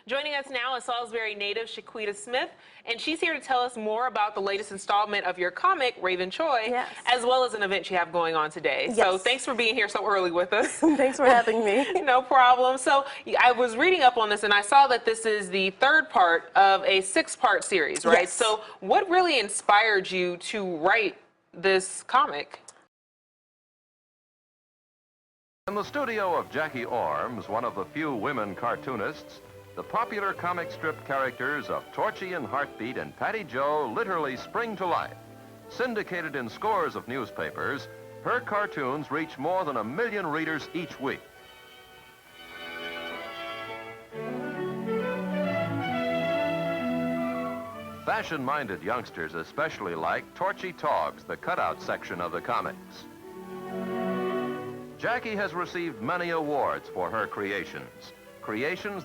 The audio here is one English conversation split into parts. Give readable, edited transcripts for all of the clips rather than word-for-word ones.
Joining us now is Salisbury native Shequeta Smith, and she's here to tell us more about the latest installment of your comic, Raven Choi, yes, as well as an event you have going on today. Yes. So thanks for being here so early with us. Thanks for having me. No problem. So I was reading up on this, and I saw that this is the third part of a six-part series, right? Yes. So what really inspired you to write this comic? In the studio of Jackie Orms, one of the few women cartoonists, the popular comic strip characters of Torchy and Heartbeat and Patty Jo literally spring to life. Syndicated in scores of newspapers, her cartoons reach more than 1 million readers each week. Fashion-minded youngsters especially like Torchy Togs, the cutout section of the comics. Jackie has received many awards for her creations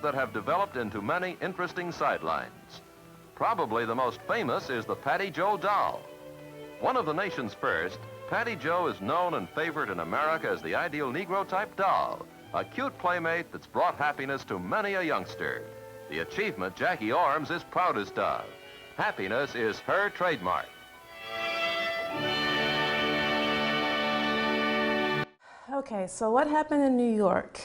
that have developed into many interesting sidelines. Probably the most famous is the Patty Jo doll. One of the nation's first, Patty Jo is known and favored in America as the ideal Negro-type doll, a cute playmate that's brought happiness to many a youngster. The achievement Jackie Orms is proudest of. Happiness is her trademark. Okay, so what happened in New York?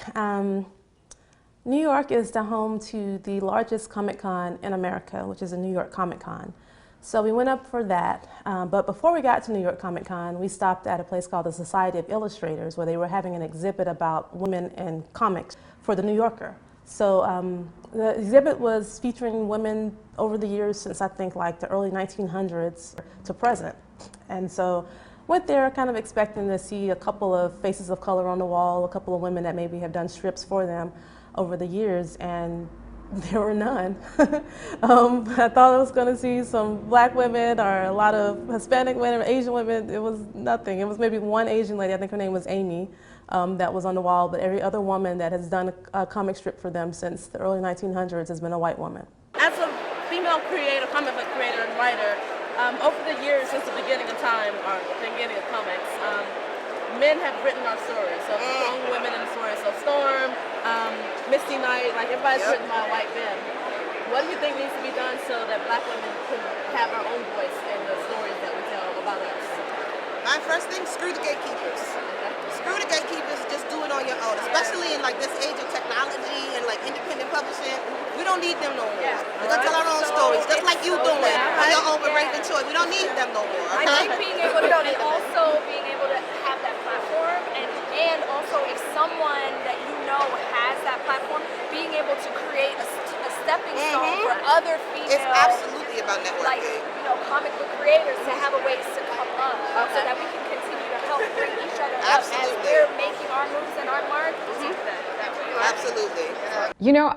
New York is the home to the largest Comic-Con in America, which is a New York Comic-Con. So we went up for that, but before we got to New York Comic-Con, we stopped at a place called the Society of Illustrators, where they were having an exhibit about women in comics for the New Yorker. So the exhibit was featuring women over the years since I think like the early 1900s to present. And so went there kind of expecting to see a couple of faces of color on the wall, a couple of women that maybe have done strips for them over the years, and there were none. I thought I was going to see some black women or a lot of Hispanic women or Asian women. It was nothing. It was maybe one Asian lady, I think her name was Amy, that was on the wall, but every other woman that has done a comic strip for them since the early 1900s has been a white woman. As a female creator, comic book creator and writer, over the years, since the beginning of time, or the beginning of comics, men have written our stories. So strong women in the story. So Storm, Misty Knight, like everybody's written by a white man. What do you think needs to be done so that black women can have our own voice in the stories that we tell about us? My first thing, screw the gatekeepers. Screw the gatekeepers, just do it on your own. Especially in like this age of technology and like independent publishing. We don't need them no more. We're gonna tell our own stories, just like you doing on your own with Raven Choi. We don't need them no more. I think being able to, and also being able to have that platform, and also if someone that you know has that platform, being able to create a stepping stone for other females. It's absolutely about networking. Like, you know, comic book creators to have a ways to come up so that we can continue to help bring each other up as we're making our moves and our mark. Absolutely. You know,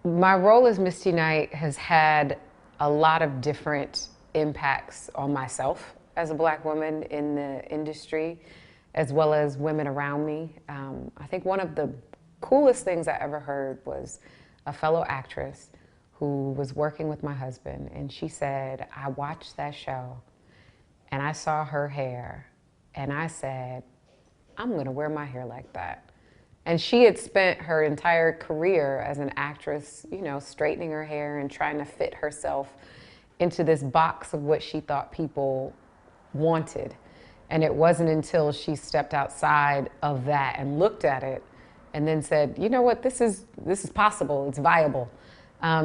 my role as Misty Knight has had a lot of different impacts on myself as a black woman in the industry, as well as women around me. I think one of the coolest things I ever heard was a fellow actress who was working with my husband, and she said, I watched that show and I saw her hair and I said, I'm gonna wear my hair like that. And she had spent her entire career as an actress, you know, straightening her hair and trying to fit herself into this box of what she thought people wanted. And it wasn't until she stepped outside of that and looked at it and then said, you know what, this is possible, it's viable.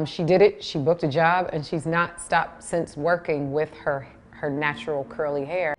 She did it, she booked a job, and she's not stopped since working with her natural curly hair.